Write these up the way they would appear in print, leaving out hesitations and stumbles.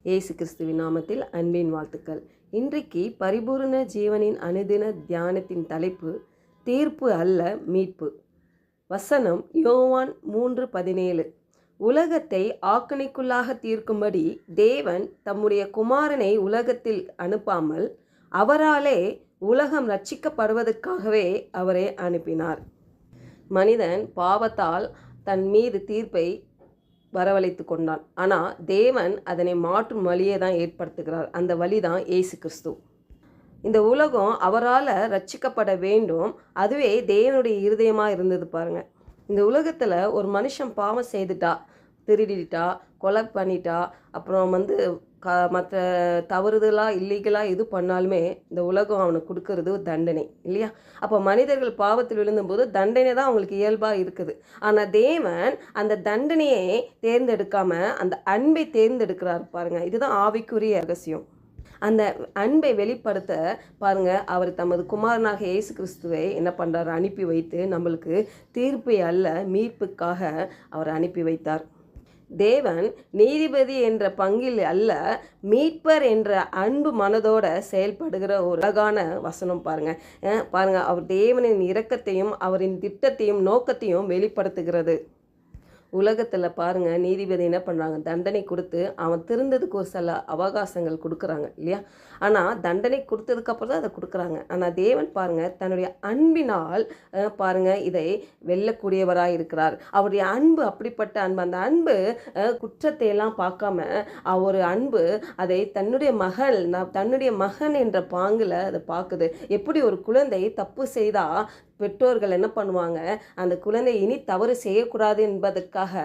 இயேசு கிறிஸ்துவின் நாமத்தில் அன்பின் வாழ்த்துக்கள். இன்றைக்கு பரிபூரண ஜீவனின் அனுதின தியானத்தின் தலைப்பு தீர்ப்பு அல்ல மீட்பு. வசனம் யோவான் 3:17. உலகத்தை ஆக்கினைக்குள்ளாக தீர்க்கும்படி தேவன் தம்முடைய குமாரனை உலகத்தில் அனுப்பாமல் அவராலே உலகம் ரட்சிக்கப்படுவதற்காகவே அவரை அனுப்பினார். மனிதன் பாவத்தால் தன் மீது தீர்ப்பை வரவழைத்து கொண்டான். ஆனால் தேவன் அதனை மாற்றும் வழியை தான் ஏற்படுத்துகிறார். அந்த வழி தான் இயேசு கிறிஸ்து. இந்த உலகம் அவரால் ரட்சிக்கப்பட வேண்டும். அதுவே தேவனுடைய இருதயமாக இருந்தது பாருங்கள். இந்த உலகத்தில் ஒரு மனுஷன் பாவம் செய்துட்டா, திருடிட்டா, கொலை பண்ணிட்டா, அப்புறம் மற்ற தவறுதலாக இல்லீகலாக எது பண்ணாலுமே இந்த உலகம் அவனுக்கு கொடுக்கறது தண்டனை இல்லையா? அப்போ மனிதர்கள் பாவத்தில் விழுந்தபோது தண்டனை தான் அவங்களுக்கு இயல்பாக இருக்குது. ஆனால் தேவன் அந்த தண்டனையை தேர்ந்தெடுக்காமல் அந்த அன்பை தேர்ந்தெடுக்கிறார் பாருங்கள். இதுதான் ஆவிக்குரிய ரகசியம். அந்த அன்பை வெளிப்படுத்த பாருங்கள், அவர் தமது குமாரனாக இயேசு கிறிஸ்துவை என்ன பண்ணுறார்? அனுப்பி வைத்து நம்மளுக்கு தீர்ப்பை அல்ல மீட்புக்காக அவர் அனுப்பி வைத்தார். தேவன் நீதிபதி என்ற பங்கில் அல்ல, மீட்பர் என்ற அன்பு மனதோட செயல்படுகிற ஒரு அழகான வசனம் பாருங்க. அவர் தேவனின் இரக்கத்தையும் அவரின் திட்டத்தையும் நோக்கத்தையும் வெளிப்படுத்துகிறது. உலகத்தில் பாருங்கள், நீதிபதி என்ன பண்ணுறாங்க? தண்டனை கொடுத்து அவன் திருந்ததுக்கு ஒரு சில அவகாசங்கள் கொடுக்குறாங்க இல்லையா? ஆனால் தண்டனை கொடுத்ததுக்கப்புறம் தான் அதை கொடுக்குறாங்க. ஆனால் தேவன் பாருங்கள், தன்னுடைய அன்பினால் பாருங்கள் இதை வெல்லக்கூடியவராக இருக்கிறார். அவருடைய அன்பு அப்படிப்பட்ட அன்பு. அந்த அன்பு குற்றத்தை எல்லாம் பார்க்காம ஒரு அன்பு அதை தன்னுடைய மகன் என்ற பாங்கில் அதை பார்க்குது. எப்படி ஒரு குழந்தை தப்பு செய்தால் பெற்றோர்கள் என்ன பண்ணுவாங்க? அந்த குழந்தை இனி தவறு செய்யக்கூடாது என்பதற்காக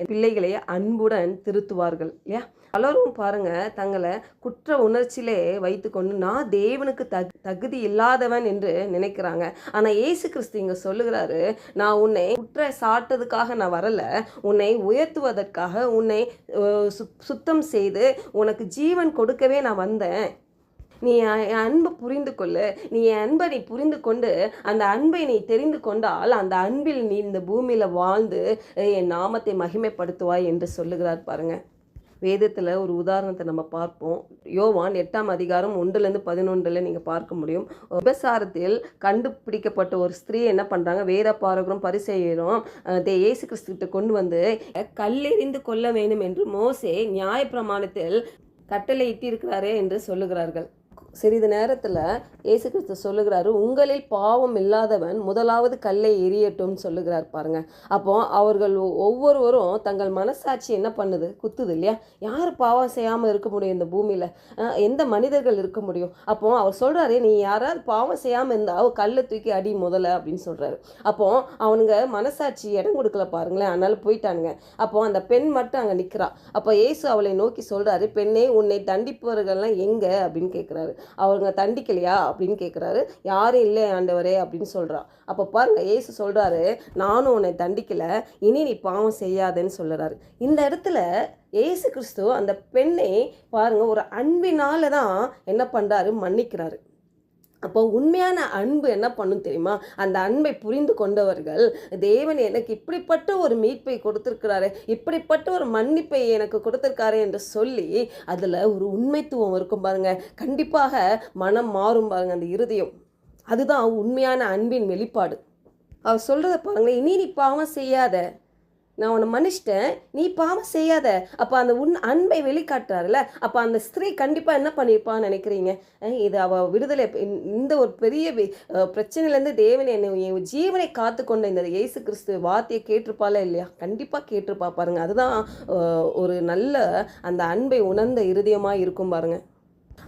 பிள்ளைகளை அன்புடன் திருத்துவார்கள் இல்லையா? பலரும் பாருங்க, தங்களை குற்ற உணர்ச்சியிலே வைத்துக்கொண்டு நான் தேவனுக்கு தகுதி இல்லாதவன் என்று நினைக்கிறாங்க. ஆனால் இயேசு கிறிஸ்து இங்கே சொல்லுகிறாரு, நான் உன்னை குற்ற சாட்டதுக்காக நான் வரல, உன்னை உயர்த்துவதற்காக, உன்னை சுத்தம் செய்து உனக்கு ஜீவன் கொடுக்கவே நான் வந்தேன். நீ என் அன்பை புரிந்து கொள்ளு. நீ என் அன்பை நீ புரிந்து கொண்டு அந்த அன்பை நீ தெரிந்து கொண்டால் அந்த அன்பில் நீ இந்த பூமியில் வாழ்ந்து என் நாமத்தை மகிமைப்படுத்துவாய் என்று சொல்லுகிறார் பாருங்க. வேதத்தில் ஒரு உதாரணத்தை நம்ம பார்ப்போம். யோவான் 8ஆம் அதிகாரம் 1-11 நீங்கள் பார்க்க முடியும். விபசாரத்தில் கண்டுபிடிக்கப்பட்ட ஒரு ஸ்திரீ என்ன பண்ணுறாங்க? வேத பாரகரும் பரிசேயரும் இயேசு கிறிஸ்துவிட்ட கொண்டு வந்து கல்லெறிந்து கொள்ள வேண்டும் என்று மோசே நியாயப்பிரமாணத்தில் கட்டளை இட்டிருக்கிறாரே என்று சொல்லுகிறார்கள். சிறிது நேரத்தில் இயேசு கிறிஸ்து சொல்லுகிறாரு, உங்களில் பாவம் இல்லாதவன் முதலாவது கல்லை எரியட்டும் சொல்லுகிறார் பாருங்க. அப்போ அவர்கள் ஒவ்வொருவரும் தங்கள் மனசாட்சி என்ன பண்ணுது? குத்துது இல்லையா? யார் பாவம் செய்யாமல் இருக்க முடியும் இந்த பூமியில்? எந்த மனிதர்கள் இருக்க முடியும்? அப்போ அவர் சொல்கிறாரு, நீ யாராவது பாவம் செய்யாமல் இருந்தால் கல்லை தூக்கி அடி முதல்ல அப்படின்னு சொல்கிறாரு. அப்போ அவனுங்க மனசாட்சி இடம் கொடுக்கல பாருங்களேன், அதனால போயிட்டானுங்க. அப்போ அந்த பெண் மட்டும் அங்கே நிற்கிறா. அப்போ இயேசு அவளை நோக்கி சொல்கிறாரு, பெண்ணே, உன்னை தண்டிப்பவர்கள்லாம் எங்கே அப்படின்னு கேட்குறாரு. அவங்க தண்டிக்கலையா அப்படின்னு கேட்குறாரு. யாரும் இல்லை ஆண்டவரே அப்படின்னு சொல்கிறான். அப்போ பாருங்கள், இயேசு சொல்கிறாரு, நானும் உன்னை தண்டிக்கலை, இனி நீ பாவம் செய்யாதேன்னு சொல்கிறாரு. இந்த இடத்துல இயேசு கிறிஸ்து அந்த பெண்ணை பாருங்கள் ஒரு அன்பினால தான் என்ன பண்ணுறாரு? மன்னிக்கிறாரு. அப்போ உண்மையான அன்பு என்ன பண்ணும் தெரியுமா? அந்த அன்பை புரிந்து கொண்டவர்கள், தேவன் எனக்கு இப்படிப்பட்ட ஒரு மீட்பை கொடுத்துருக்கிறாரு, இப்படிப்பட்ட ஒரு மன்னிப்பை எனக்கு கொடுத்துருக்காரு என்று சொல்லி அதில் ஒரு உண்மைத்துவம் இருக்கும் பாருங்க. கண்டிப்பாக மனம் மாறும் பாருங்க, அந்த இருதயம். அதுதான் உண்மையான அன்பின் வெளிப்பாடு. அவர் சொல்கிறத பாருங்கள், இனி நீ பாவம் செய்யாத, நான் உன்னை மன்னிச்சிட்டேன், நீ பாவம் செய்யாத. அப்போ அந்த அன்பை வெளிக்காட்டுறாருல, அப்போ அந்த ஸ்திரீ கண்டிப்பாக என்ன பண்ணியிருப்பான்னு நினைக்கிறீங்க? இது அவள் விடுதலை, இந்த ஒரு பெரிய பிரச்சனையிலேருந்து தேவனை என் ஜீவனை காத்து கொண்ட இந்த இயேசு கிறிஸ்து வார்த்தையை கேட்டிருப்பால இல்லையா? கண்டிப்பாக கேட்டிருப்பா பாருங்கள். அதுதான் ஒரு நல்ல அந்த அன்பை உணர்ந்த இருதயமாக இருக்கும் பாருங்கள்.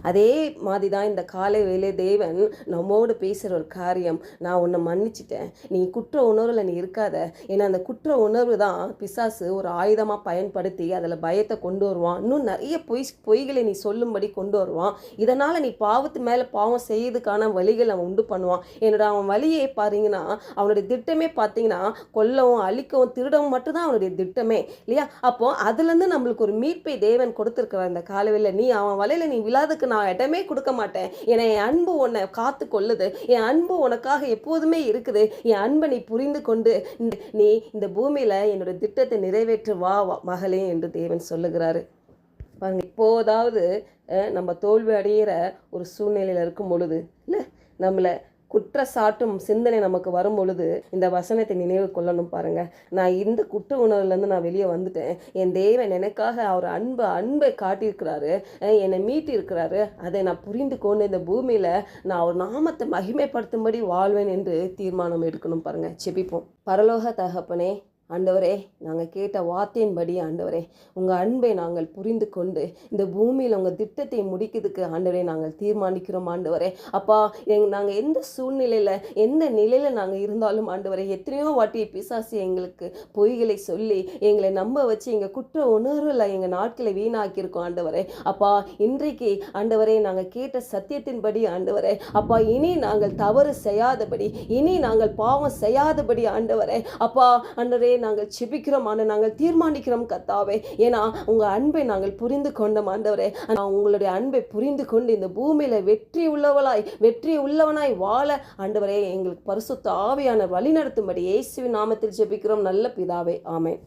அதே மாதிரி தான் இந்த காலை வேளை தேவன் நம்மோடு பேசுகிற ஒரு காரியம், நான் உன்னை மன்னிச்சிட்டேன், நீ குற்ற உணர்வில் நீ இருக்காத. ஏன்னா அந்த குற்ற உணர்வு தான் பிசாசு ஒரு ஆயுதமாக பயன்படுத்தி அதில் பயத்தை கொண்டு வருவான். இன்னும் நிறைய பொய்களை நீ சொல்லும்படி கொண்டு வருவான். இதனால் நீ பாவத்து மேலே பாவம் செய்யறதுக்கான வழிகள் அவன் உண்டு பண்ணுவான். அவன் வழியை பாருங்கன்னா, அவனுடைய திட்டமே பார்த்தீங்கன்னா கொல்லவும் அழிக்கவும் திருடவும் மட்டும்தான் அவனுடைய திட்டமே இல்லையா? அப்போது அதுலேருந்து நம்மளுக்கு ஒரு மீட்பை தேவன் கொடுத்துருக்கிறார். இந்த காலையில் நீ அவன் வலையில் நீ விழாதுக்கு நான் இடமே கொடுக்க மாட்டேன். என் அன்பு உன்னை காத்து கொள்ளுது, என் அன்பு உனக்காக எப்போதுமே இருக்குது. என் அன்பை நீ புரிந்து கொண்டு நீ இந்த பூமியில் என்னோட திட்டத்தை நிறைவேற்று வா மகளே என்று தேவன் சொல்லுகிறாரு. பாருங்க, இப்போதாவது நம்ம தோல்வி அடைகிற ஒரு சூழ்நிலையில் இருக்கும் பொழுது, இல்லை நம்மளை குற்றச்சாட்டும் சிந்தனை நமக்கு வரும் பொழுது இந்த வசனத்தை நினைவு கொள்ளணும். பாருங்க, நான் இந்த குற்ற உணர்வுலேருந்து நான் வெளியே வந்துட்டேன். என் தேவன் எனக்காக அவர் அன்பை காட்டியிருக்கிறாரு, என்னை மீட்டிருக்கிறாரு. அதை நான் புரிந்து கொண்டு இந்த பூமியில் நான் அவர் நாமத்தை மகிமைப்படுத்தும்படி வாழ்வேன் என்று தீர்மானம் எடுக்கணும். பாருங்க, செபிப்போம். பரலோக தகப்பனே, ஆண்டவரே, நாங்கள் கேட்ட வார்த்தையின்படி ஆண்டவரே, உங்கள் அன்பை நாங்கள் புரிந்து கொண்டு இந்த பூமியில் உங்கள் திட்டத்தை முடிக்கிறதுக்கு ஆண்டவரே நாங்கள் தீர்மானிக்கிறோம். ஆண்டவரே அப்பா, நாங்கள் எந்த சூழ்நிலையில் எந்த நிலையில் நாங்கள் இருந்தாலும் ஆண்டவரே, எத்தனையோ வாட்டி பிசாசு எங்களுக்கு பொய்களை சொல்லி எங்களை நம்ப வச்சு எங்கள் குற்ற உணர்வில் எங்கள் நாட்களை வீணாக்கியிருக்கோம். ஆண்டவரே அப்பா, இன்றைக்கு ஆண்டவரே நாங்கள் கேட்ட சத்தியத்தின்படி ஆண்டவரே அப்பா, இனி நாங்கள் தவறு செய்யாதபடி, இனி நாங்கள் பாவம் செய்யாதபடி ஆண்டவரே அப்பா ஆண்டவரே நாங்கள் செபிக்கிறோம். நாங்கள் தீர்மானிக்கிறோம் கர்த்தாவே. ஏன்னா உங்கள் அன்பை நாங்கள் புரிந்து கொண்டோம் ஆண்டவரே. உங்களுடைய அன்பை புரிந்து கொண்டு இந்த பூமியில வெற்றி உள்ளவனாய் வாழ ஆண்டவரே எங்களுக்கு பரிசுத்த ஆவியானவர் வழி நடத்தும்படி இயேசுவின் நாமத்தில் ஜெபிக்கிறோம் நல்ல பிதாவே, ஆமென்.